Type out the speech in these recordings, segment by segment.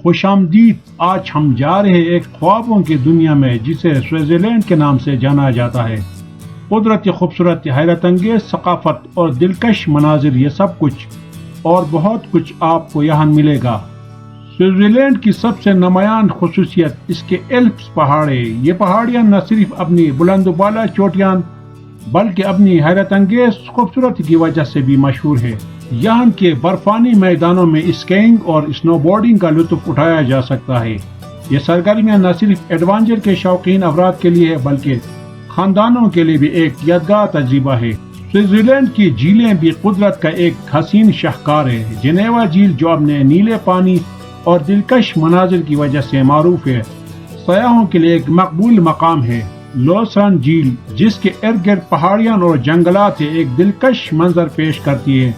خوش آمدید. آج ہم جا رہے ایک خوابوں کی دنیا میں جسے سوئٹزرلینڈ کے نام سے جانا جاتا ہے. قدرتی خوبصورت، حیرت انگیز ثقافت اور دلکش مناظر، یہ سب کچھ اور بہت کچھ آپ کو یہاں ملے گا. سوئٹزرلینڈ کی سب سے نمایاں خصوصیت اس کے ایلپس پہاڑیں. یہ پہاڑیاں نہ صرف اپنی بلند و بالا چوٹیاں بلکہ اپنی حیرت انگیز خوبصورتی کی وجہ سے بھی مشہور ہے. یہاں کے برفانی میدانوں میں اسکیئنگ اور سنو بورڈنگ کا لطف اٹھایا جا سکتا ہے. یہ سرگرمیاں نہ صرف ایڈونچر کے شوقین افراد کے لیے ہے بلکہ خاندانوں کے لیے بھی ایک یادگار تجربہ ہے. سوئٹزرلینڈ کی جھیلیں بھی قدرت کا ایک حسین شاہکار ہے. جنیوا جھیل جو اپنے نیلے پانی اور دلکش مناظر کی وجہ سے معروف ہے، سیاحوں کے لیے ایک مقبول مقام ہے. لوسان جھیل جس کے ارد گرد پہاڑیاں اور جنگلات ایک دلکش منظر پیش کرتی ہے.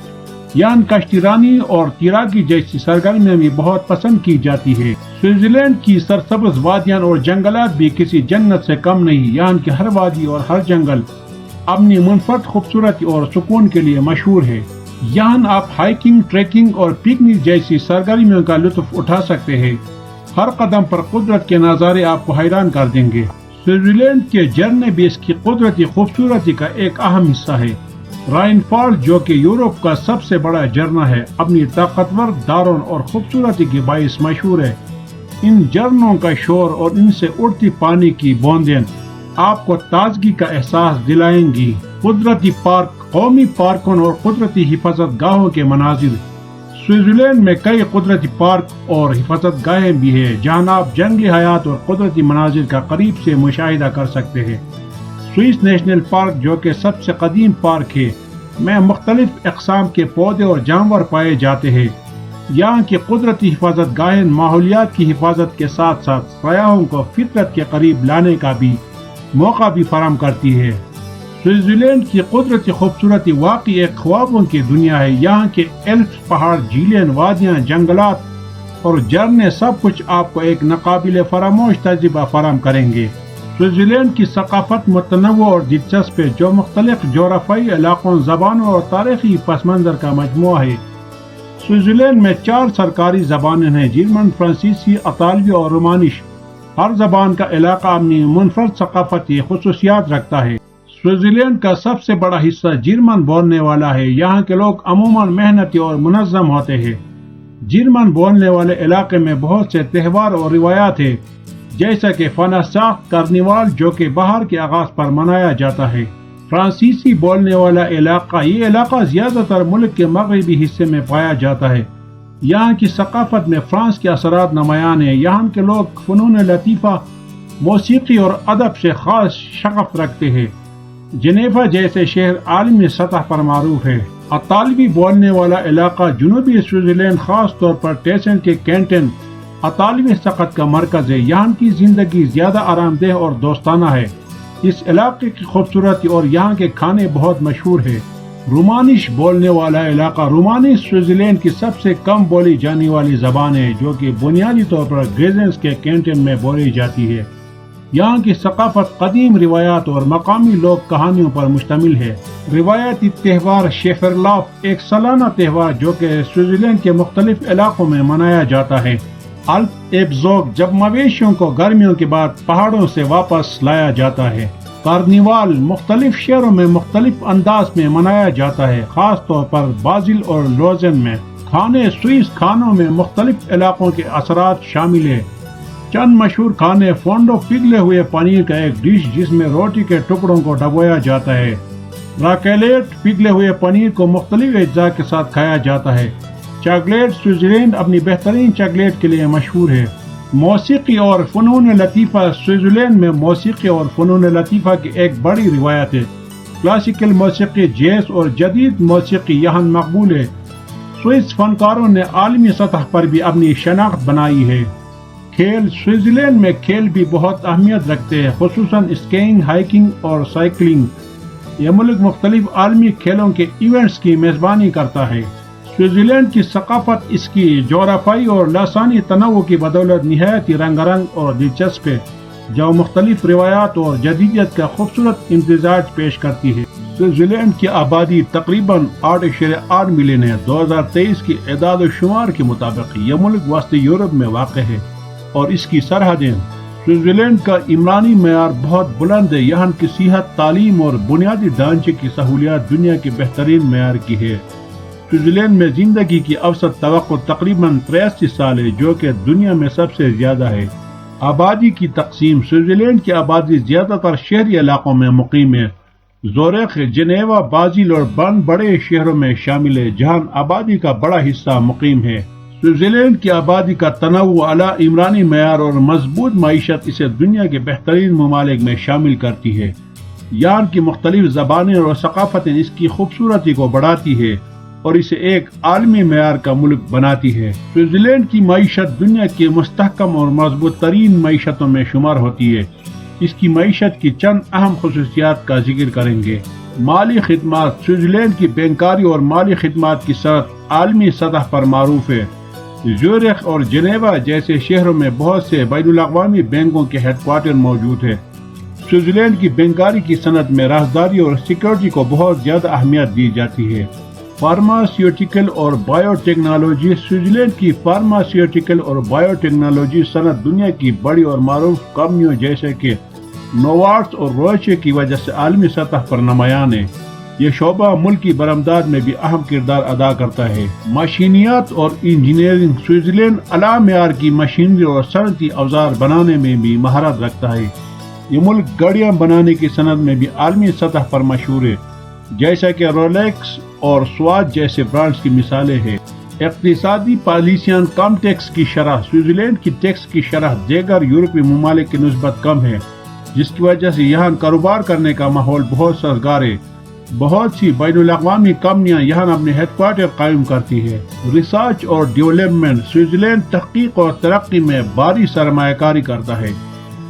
یہاں کشتی رانی اور تیراکی جیسی سرگرمیاں بھی بہت پسند کی جاتی ہے. سوئٹزرلینڈ کی سرسبز وادیاں اور جنگلات بھی کسی جنت سے کم نہیں. یہاں کی ہر وادی اور ہر جنگل اپنی منفرد خوبصورتی اور سکون کے لیے مشہور ہے. یہاں آپ ہائیکنگ، ٹریکنگ اور پکنک جیسی سرگرمیوں کا لطف اٹھا سکتے ہیں. ہر قدم پر قدرت کے نظارے آپ کو حیران کر دیں گے. سوئٹزرلینڈ کے جھرنے بھی اس کی قدرتی خوبصورتی کا ایک اہم حصہ ہے. رائن فال جو کہ یورپ کا سب سے بڑا جھرنا ہے، اپنی طاقتور دھاروں اور خوبصورتی کے باعث مشہور ہے. ان جھرنوں کا شور اور ان سے اڑتی پانی کی بوندیں آپ کو تازگی کا احساس دلائیں گی. قدرتی پارک، قومی پارکوں اور قدرتی حفاظت گاہوں کے مناظر. سوئٹزرلینڈ میں کئی قدرتی پارک اور حفاظت گاہیں بھی ہیں جہاں آپ جنگلی حیات اور قدرتی مناظر کا قریب سے مشاہدہ کر سکتے ہیں. سوئس نیشنل پارک جو کہ سب سے قدیم پارک ہے میں مختلف اقسام کے پودے اور جانور پائے جاتے ہیں. یہاں کی قدرتی حفاظت گاہیں ماحولیات کی حفاظت کے ساتھ ساتھ سیاحوں کو فطرت کے قریب لانے کا بھی موقع بھی فراہم کرتی ہے. سوئٹزرلینڈ کی قدرتی خوبصورتی واقعی ایک خوابوں کی دنیا ہے. یہاں کے ایلپس پہاڑ، جھیلیں، وادیاں، جنگلات اور جھرنے سب کچھ آپ کو ایک ناقابل فراموش تجربہ فراہم کریں گے. سوئٹزرلینڈ کی ثقافت متنوع اور دلچسپ ہے جو مختلف جغرافیائی علاقوں، زبانوں اور تاریخی پس منظر کا مجموعہ ہے. سوئٹزرلینڈ میں 4 سرکاری زبانیں ہیں: جرمن، فرانسیسی، اطالوی اور رومانش. ہر زبان کا علاقہ اپنی منفرد ثقافتی خصوصیات رکھتا ہے. سوئٹزرلینڈ کا سب سے بڑا حصہ جرمن بولنے والا ہے. یہاں کے لوگ عموماً محنتی اور منظم ہوتے ہیں. جرمن بولنے والے علاقے میں بہت سے تہوار اور روایات ہیں جیسا کہ فناساخت کارنیوال جو کہ بہار کے آغاز پر منایا جاتا ہے. فرانسیسی بولنے والا علاقہ، یہ علاقہ زیادہ تر ملک کے مغربی حصے میں پایا جاتا ہے. یہاں کی ثقافت میں فرانس کے اثرات نمایاں ہیں. یہاں کے لوگ فنون لطیفہ، موسیقی اور ادب سے خاص شغف رکھتے ہیں. جنیوا جیسے شہر عالمی سطح پر معروف ہے. اطالوی بولنے والا علاقہ جنوبی سوئٹزرلینڈ خاص طور پر ٹیسن کے کینٹن اطالوی ثقافت کا مرکز ہے. یہاں کی زندگی زیادہ آرام دہ اور دوستانہ ہے. اس علاقے کی خوبصورتی اور یہاں کے کھانے بہت مشہور ہے. رومانش بولنے والا علاقہ، رومانش سوئٹزرلینڈ کی سب سے کم بولی جانے والی زبان ہے جو کہ بنیادی طور پر گریزنس کے کینٹن میں بولی جاتی ہے. یہاں کی ثقافت قدیم روایات اور مقامی لوک کہانیوں پر مشتمل ہے. روایتی تہوار شیفرلاف ایک سالانہ تہوار جو کہ سوئٹزرلینڈ کے مختلف علاقوں میں منایا جاتا ہے. الپ ایبزوگ جب مویشیوں کو گرمیوں کے بعد پہاڑوں سے واپس لایا جاتا ہے. کارنیوال مختلف شہروں میں مختلف انداز میں منایا جاتا ہے، خاص طور پر بازل اور لوزن میں. کھانے، سوئس کھانوں میں مختلف علاقوں کے اثرات شامل ہیں. چند مشہور کھانے: فونڈو پگھلے ہوئے پنیر کا ایک ڈش جس میں روٹی کے ٹکڑوں کو ڈبویا جاتا ہے. راکیلیٹ پگھلے ہوئے پنیر کو مختلف اجزاء کے ساتھ کھایا جاتا ہے. چاکلیٹ سوئٹزرلینڈ اپنی بہترین چاکلیٹ کے لیے مشہور ہے. موسیقی اور فنون لطیفہ سوئٹزرلینڈ میں موسیقی اور فنون لطیفہ کی ایک بڑی روایت ہے. کلاسیکل موسیقی، جیز اور جدید موسیقی یہاں مقبول ہے. سوئس فنکاروں نے عالمی سطح پر بھی اپنی شناخت بنائی ہے. کھیل سوئٹزرلینڈ میں کھیل بھی بہت اہمیت رکھتے ہیں، خصوصاً اسکیئنگ، ہائیکنگ اور سائیکلنگ. یہ ملک مختلف عالمی کھیلوں کے ایونٹس کی میزبانی کرتا ہے. سوئٹزرلینڈ کی ثقافت اس کی جغرافیائی اور لسانی تنوع کی بدولت نہایت رنگ اور دلچسپ ہے. جو مختلف روایات اور جدیدیت کا خوبصورت امتزاج پیش کرتی ہے۔ سوئٹزر لینڈ کی آبادی تقریباً 8.8 ملین ہے۔ 2023 کی اعداد و شمار کے مطابق یہ ملک وسطی یورپ میں واقع ہے اور اس کی سرحدیں سوئٹزر لینڈ کا عمرانی معیار بہت بلند ہے۔ یہاں کی صحت، تعلیم اور بنیادی ڈھانچے کی سہولیات دنیا کے بہترین معیار کی ہے۔ سوئٹزر لینڈ میں زندگی کی اوسط توقع تقریباً 83 سال ہے، جو کہ دنیا میں سب سے زیادہ ہے۔ آبادی کی تقسیم: سوئٹزر لینڈ کی آبادی زیادہ تر شہری علاقوں میں مقیم ہے۔ زورخ، جنیوا، بازل اور برن بڑے شہروں میں شامل ہے جہاں آبادی کا بڑا حصہ مقیم ہے۔ سوئٹزر لینڈ کی آبادی کا تنوع، اعلیٰ عمرانی معیار اور مضبوط معیشت اسے دنیا کے بہترین ممالک میں شامل کرتی ہے۔ یہاں کی مختلف زبانیں اور ثقافتیں اس کی خوبصورتی کو بڑھاتی ہے اور اسے ایک عالمی معیار کا ملک بناتی ہے۔ سوئٹزر لینڈ کی معیشت دنیا کی مستحکم اور مضبوط ترین معیشتوں میں شمار ہوتی ہے۔ اس کی معیشت کی چند اہم خصوصیات کا ذکر کریں گے۔ مالی خدمات: سوئٹزر لینڈ کی بینکاری اور مالی خدمات کی صنعت عالمی سطح پر معروف ہے۔ زورخ اور جنیوا جیسے شہروں میں بہت سے بین الاقوامی بینکوں کے ہیڈ کوارٹر موجود ہیں۔ سوئٹزر لینڈ کی بینکاری کی صنعت میں رازداری اور سیکورٹی کو بہت زیادہ اہمیت دی جاتی ہے۔ فارماسیوٹیکل اور بائیو ٹیکنالوجی: سوئٹزر لینڈ کی فارماسیوٹیکل اور بائیو ٹیکنالوجی صنعت دنیا کی بڑی اور معروف کمپنیوں جیسے کہ نوارٹس اور روچے کی وجہ سے عالمی سطح پر نمایاں ہے۔ یہ شعبہ ملکی برآمدات میں بھی اہم کردار ادا کرتا ہے۔ مشینیات اور انجینئرنگ: سوئٹزر لینڈ اعلیٰ معیار کی مشینری اور صنعتی اوزار بنانے میں بھی مہارت رکھتا ہے۔ یہ ملک گاڑیاں بنانے کی صنعت میں بھی عالمی سطح پر مشہور ہے، جیسا کہ رولیکس اور سواچ جیسے برانڈز کی مثالیں ہیں۔ اقتصادی پالیسیاں: کم ٹیکس کی شرح: سوئٹزر لینڈ کی ٹیکس کی شرح دیگر یورپی ممالک کی نسبت کم ہے، جس کی وجہ سے یہاں کاروبار کرنے کا ماحول بہت سازگار ہے۔ بہت سی بین الاقوامی کمپنیاں یہاں اپنے ہیڈ کوارٹر قائم کرتی ہیں۔ ریسرچ اور ڈیولپمنٹ: سوئٹزر لینڈ تحقیق اور ترقی میں بھاری سرمایہ کاری کرتا ہے۔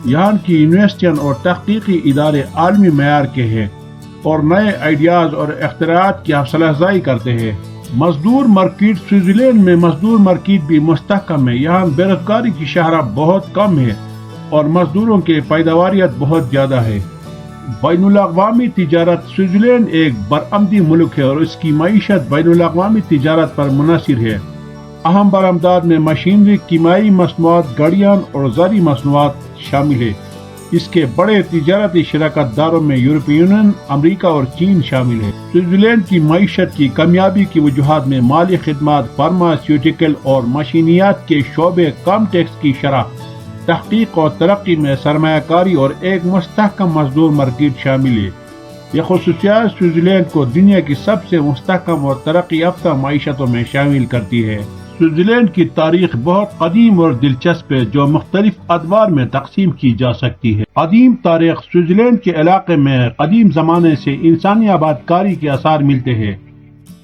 یہاں کی یونیورسٹیاں اور تحقیقی ادارے عالمی معیار کے ہیں اور نئے آئیڈیاز اور اختراعات کی حوصلہ افزائی کرتے ہیں۔ مزدور مارکیٹ: سوئٹزر لینڈ میں مزدور مارکیٹ بھی مستحکم ہے۔ یہاں بے روزگاری کی شرح بہت کم ہے اور مزدوروں کی پیداواریت بہت زیادہ ہے۔ بین الاقوامی تجارت: سوئٹزر لینڈ ایک برآمدی ملک ہے اور اس کی معیشت بین الاقوامی تجارت پر منحصر ہے۔ اہم برآمدات میں مشینری، کیمیائی مصنوعات، گاڑیاں اور زرعی مصنوعات شامل ہیں۔ اس کے بڑے تجارتی شراکت داروں میں یورپی یونین، امریکہ اور چین شامل ہے۔ سوئٹزر لینڈ کی معیشت کی کامیابی کی وجوہات میں مالی خدمات، فارماسیوٹیکل اور مشینیات کے شعبے، کم ٹیکس کی شرح، تحقیق اور ترقی میں سرمایہ کاری اور ایک مستحکم مزدور مارکیٹ شامل ہے۔ یہ خصوصیات سوئٹزر لینڈ کو دنیا کی سب سے مستحکم اور ترقی یافتہ معیشتوں میں شامل کرتی ہے۔ سوئٹزر لینڈ کی تاریخ بہت قدیم اور دلچسپ ہے جو مختلف ادوار میں تقسیم کی جا سکتی ہے۔ قدیم تاریخ: سوئٹزر لینڈ کے علاقے میں قدیم زمانے سے انسانی آباد کاری کے آثار ملتے ہیں۔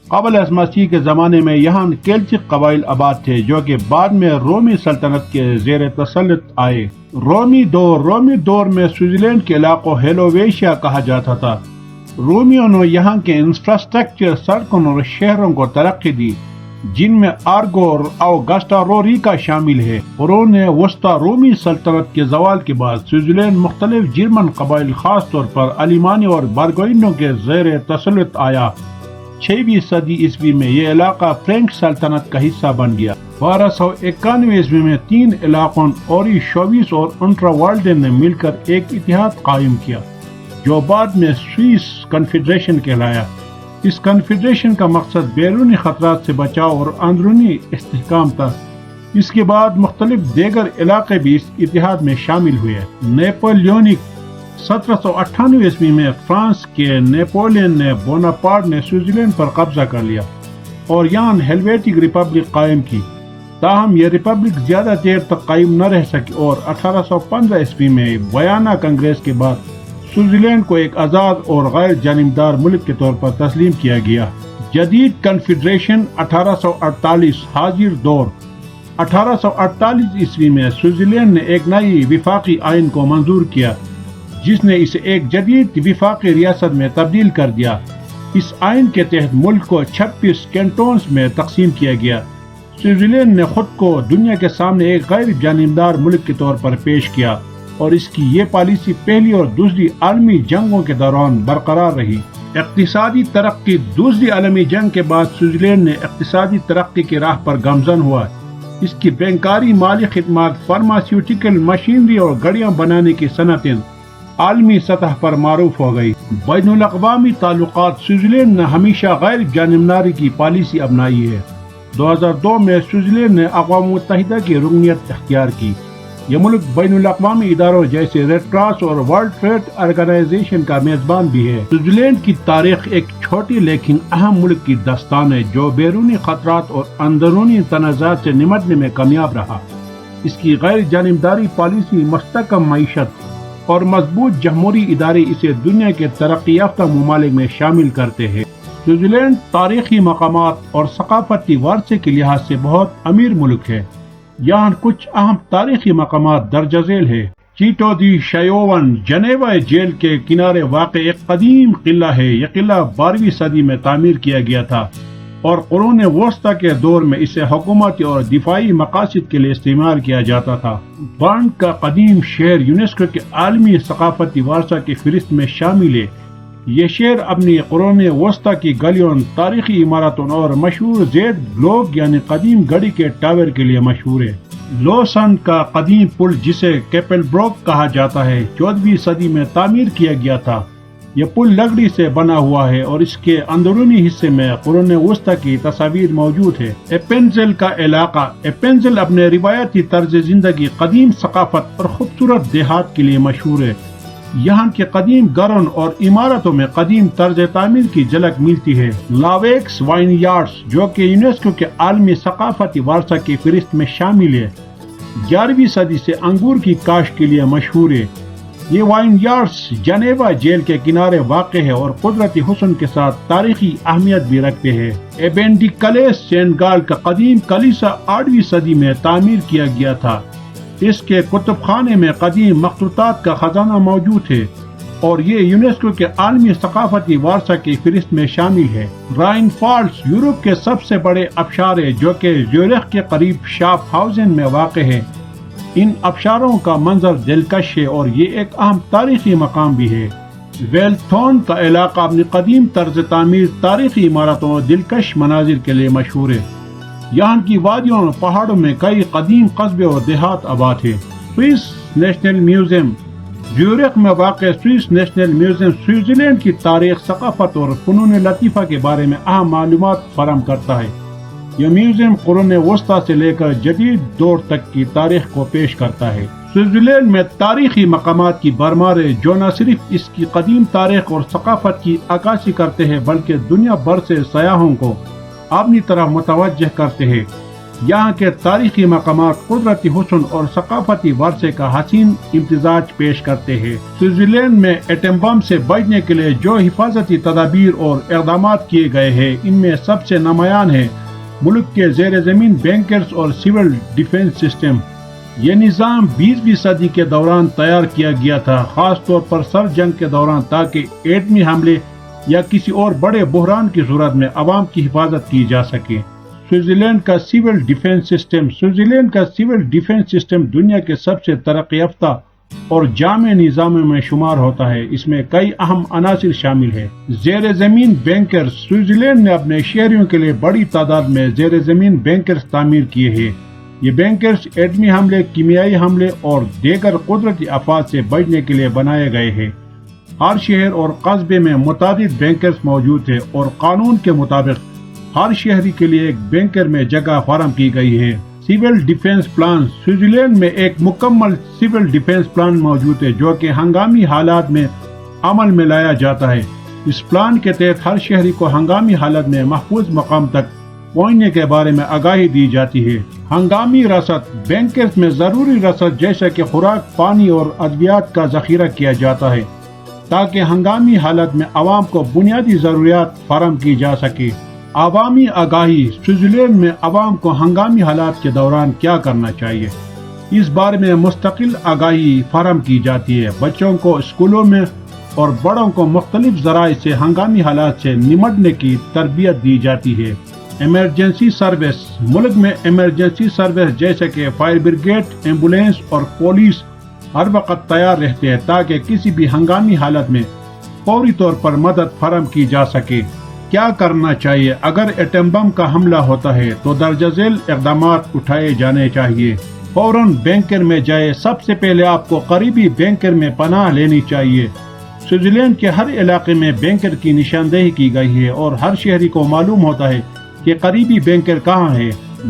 قبل از مسیح کے زمانے میں یہاں کیلٹک قبائل آباد تھے جو کہ بعد میں رومی سلطنت کے زیر تسلط آئے۔ رومی دور میں سوئٹزر لینڈ کے علاقوں ہیلوویشیا کہا جاتا تھا۔ رومیوں نے یہاں کے انفراسٹرکچر، سڑکوں اور شہروں کو ترقی دی، جن میں آرگو اور اوگسٹا روریکا شامل ہے۔ قرون وسطی رومی سلطنت کے زوال کے بعد سوئٹزر لینڈ مختلف جرمن قبائل، خاص طور پر المانی اور برگوئنوں کے زیر تسلط آیا۔ 6ویں صدی عیسوی میں یہ علاقہ فرینک سلطنت کا حصہ بن گیا۔ 1291 عیسوی میں 3 علاقوں اوری، شویس اور انٹرا والڈن نے مل کر ایک اتحاد قائم کیا جو بعد میں سوئس کنفیڈریشن کہلایا۔ اس کنفیڈریشن کا مقصد بیرونی خطرات سے بچاؤ اور اندرونی استحکام تھا۔ اس کے بعد مختلف دیگر علاقے بھی اس اتحاد میں شامل ہوئے۔ نیپولیونک: 1798 عیسوی میں فرانس کے نیپولین نے بوناپارٹ نے سوئٹزر لینڈ پر قبضہ کر لیا اور یہاں ہیلویٹک ریپبلک قائم کی۔ تاہم یہ ریپبلک زیادہ دیر تک قائم نہ رہ سکی اور 1815 عیسوی میں ویانا کنگریس کے بعد سوئٹزر لینڈ کو ایک آزاد اور غیر جانبدار ملک کے طور پر تسلیم کیا گیا۔ جدید کنفیڈریشن: 1848 حاضر دور: 1848 عیسوی میں سوئٹزر لینڈ نے ایک نئی وفاقی آئین کو منظور کیا جس نے اسے ایک جدید وفاقی ریاست میں تبدیل کر دیا۔ اس آئین کے تحت ملک کو 26 کینٹونز میں تقسیم کیا گیا۔ سوئٹزر لینڈ نے خود کو دنیا کے سامنے ایک غیر جانبدار ملک کے طور پر پیش کیا اور اس کی یہ پالیسی پہلی اور دوسری عالمی جنگوں کے دوران برقرار رہی۔ اقتصادی ترقی۔ دوسری عالمی جنگ کے بعد سوئٹزرلینڈ نے اقتصادی ترقی کی راہ پر گامزن ہوا۔ اس کی بینکاری، مالی خدمات، فارماسیوٹیکل، مشینری اور گاڑیاں بنانے کی صنعتیں عالمی سطح پر معروف ہو گئی۔ بین الاقوامی تعلقات۔ سوئٹزرلینڈ نے ہمیشہ غیر جانبداری کی پالیسی اپنائی ہے۔ 2002 میں سوئٹزرلینڈ نے اقوام متحدہ کی رکنیت اختیار کی۔ یہ ملک بین الاقوامی اداروں جیسے ریڈ کراس اور ورلڈ ٹریڈ آرگنائزیشن کا میزبان بھی ہے۔ سوئٹزرلینڈ کی تاریخ ایک چھوٹی لیکن اہم ملک کی داستان ہے جو بیرونی خطرات اور اندرونی تنازعات سے نمٹنے میں کامیاب رہا۔ اس کی غیر جانبداری پالیسی، مستحکم معیشت اور مضبوط جمہوری ادارے اسے دنیا کے ترقی یافتہ ممالک میں شامل کرتے ہیں۔ سوئٹزرلینڈ تاریخی مقامات اور ثقافتی ورثے کے لحاظ سے بہت امیر ملک ہے۔ یہاں کچھ اہم تاریخی مقامات درج ذیل ہے۔ چیٹو دی شیوون جنیوا جیل کے کنارے واقع ایک قدیم قلعہ ہے۔ یہ قلعہ 12ویں صدی میں تعمیر کیا گیا تھا اور قرون وسطیٰ کے دور میں اسے حکومتی اور دفاعی مقاصد کے لیے استعمال کیا جاتا تھا۔ برن کا قدیم شہر یونیسکو کے عالمی ثقافتی ورثہ کی فہرست میں شامل ہے۔ یہ شہر اپنی قرون وسطیٰ کی گلیوں، تاریخی عمارتوں اور مشہور زیڈ گلوگ یعنی قدیم گھڑی کے ٹاور کے لیے مشہور ہے۔ لوسن کا قدیم پل جسے کیپل بروک کہا جاتا ہے 14ویں صدی میں تعمیر کیا گیا تھا۔ یہ پل لکڑی سے بنا ہوا ہے اور اس کے اندرونی حصے میں قرون وسطیٰ کی تصاویر موجود ہے۔ ایپنزل کا علاقہ۔ ایپنزل اپنے روایتی طرز زندگی، قدیم ثقافت اور خوبصورت دیہات کے لیے مشہور ہے۔ یہاں کے قدیم گھروں اور عمارتوں میں قدیم طرز تعمیر کی جھلک ملتی ہے۔ لاویکس وائن یارڈز جو کہ یونیسکو کے عالمی ثقافتی ورثہ کی فہرست میں شامل ہے، 11ویں صدی سے انگور کی کاشت کے لیے مشہور ہے۔ یہ وائن یارڈز جنیوا جیل کے کنارے واقع ہے اور قدرتی حسن کے ساتھ تاریخی اہمیت بھی رکھتے ہیں۔ ایبینڈیکلیس سینگال کا قدیم کلیسا 8ویں صدی میں تعمیر کیا گیا تھا۔ اس کے کتب خانے میں قدیم مخطوطات کا خزانہ موجود ہے اور یہ یونیسکو کے عالمی ثقافتی ورثہ کی فہرست میں شامل ہے۔ رائن فالز یورپ کے سب سے بڑے آبشار ہے جو کہ زیورخ کے قریب شاف ہاؤزن میں واقع ہے۔ ان آبشاروں کا منظر دلکش ہے اور یہ ایک اہم تاریخی مقام بھی ہے۔ ویلتھون کا علاقہ اپنی قدیم طرز تعمیر، تاریخی عمارتوں اور دلکش مناظر کے لیے مشہور ہے۔ یہاں کی وادیوں اور پہاڑوں میں کئی قدیم قصبے اور دیہات آباد ہیں۔ Swiss national museum. زیورخ میں واقع سوئس نیشنل میوزیم سوئٹزرلینڈ کی تاریخ، ثقافت اور فنون لطیفہ کے بارے میں اہم معلومات فراہم کرتا ہے۔ یہ میوزیم قرون وسطیٰ سے لے کر جدید دور تک کی تاریخ کو پیش کرتا ہے۔ سوئٹزرلینڈ میں تاریخی مقامات کی بھرمار ہے جو نہ صرف اس کی قدیم تاریخ اور ثقافت کی عکاسی کرتے ہیں بلکہ دنیا بھر سے سیاحوں کو اپنی طرف متوجہ کرتے ہیں۔ یہاں کے تاریخی مقامات قدرتی حسن اور ثقافتی ورثے کا حسین امتزاج پیش کرتے ہیں۔ سوئٹزرلینڈ میں ایٹم بم سے بچنے کے لیے جو حفاظتی تدابیر اور اقدامات کیے گئے ہیں ان میں سب سے نمایاں ہے ملک کے زیر زمین بینکرز اور سول ڈیفنس سسٹم۔ یہ نظام 20ویں صدی کے دوران تیار کیا گیا تھا، خاص طور پر سر جنگ کے دوران، تاکہ ایٹمی حملے یا کسی اور بڑے بحران کی صورت میں عوام کی حفاظت کی جا سکے۔ سوئٹزرلینڈ کا سول ڈیفنس سسٹم۔ سوئٹزرلینڈ کا سول ڈیفنس سسٹم دنیا کے سب سے ترقی یافتہ اور جامع نظاموں میں شمار ہوتا ہے۔ اس میں کئی اہم عناصر شامل ہیں۔ زیر زمین بینکرز۔ سوئٹزرلینڈ نے اپنے شہریوں کے لیے بڑی تعداد میں زیر زمین بینکرز تعمیر کیے ہیں۔ یہ بینکرز ایٹمی حملے، کیمیائی حملے اور دیگر قدرتی آفات سے بچنے کے لیے بنائے گئے ہیں۔ ہر شہر اور قصبے میں متعدد بینکرز موجود ہیں اور قانون کے مطابق ہر شہری کے لیے ایک بینکر میں جگہ فراہم کی گئی ہے۔ Civil defence plan. سوئٹزرلینڈ میں ایک مکمل سول ڈیفنس پلان موجود ہے جو کہ ہنگامی حالات میں عمل میں لایا جاتا ہے۔ اس پلان کے تحت ہر شہری کو ہنگامی حالت میں محفوظ مقام تک پہنچنے کے بارے میں آگاہی دی جاتی ہے۔ ہنگامی رسد۔ بینکرز میں ضروری رسد جیسے کہ خوراک، پانی اور ادویات کا ذخیرہ کیا جاتا ہے تاکہ ہنگامی حالت میں عوام کو بنیادی ضروریات فراہم کی جا سکے۔ عوامی آگاہی۔ سوئٹزرلینڈ میں عوام کو ہنگامی حالات کے دوران کیا کرنا چاہیے اس بارے میں مستقل آگاہی فراہم کی جاتی ہے۔ بچوں کو اسکولوں میں اور بڑوں کو مختلف ذرائع سے ہنگامی حالات سے نمٹنے کی تربیت دی جاتی ہے۔ Emergency service. ملک میں ایمرجنسی سروس جیسے کہ فائر بریگیڈ، ایمبولینس اور پولیس ہر وقت تیار رہتے ہیں تاکہ کسی بھی ہنگامی حالت میں فوری طور پر مدد فراہم کی جا سکے۔ کیا کرنا چاہیے؟ اگر ایٹم بم کا حملہ ہوتا ہے تو درج ذیل اقدامات اٹھائے جانے چاہیے۔ فوراً بینکر میں جائے۔ سب سے پہلے آپ کو قریبی بینکر میں پناہ لینی چاہیے۔ سوئٹزرلینڈ کے ہر علاقے میں بینکر کی نشاندہی کی گئی ہے اور ہر شہری کو معلوم ہوتا ہے کہ قریبی بینکر کہاں ہے۔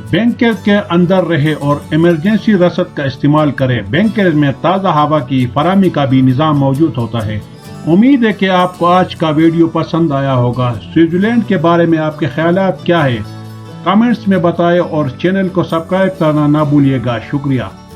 بینکر کے اندر رہے اور ایمرجنسی رسد کا استعمال کرے۔ بینکر میں تازہ ہوا کی فراہمی کا بھی نظام موجود ہوتا ہے۔ امید ہے کہ آپ کو آج کا ویڈیو پسند آیا ہوگا۔ سوئٹزرلینڈ کے بارے میں آپ کے خیالات کیا ہیں؟ کامنٹس میں بتائیں اور چینل کو سبسکرائب کرنا نہ بھولیے گا۔ شکریہ۔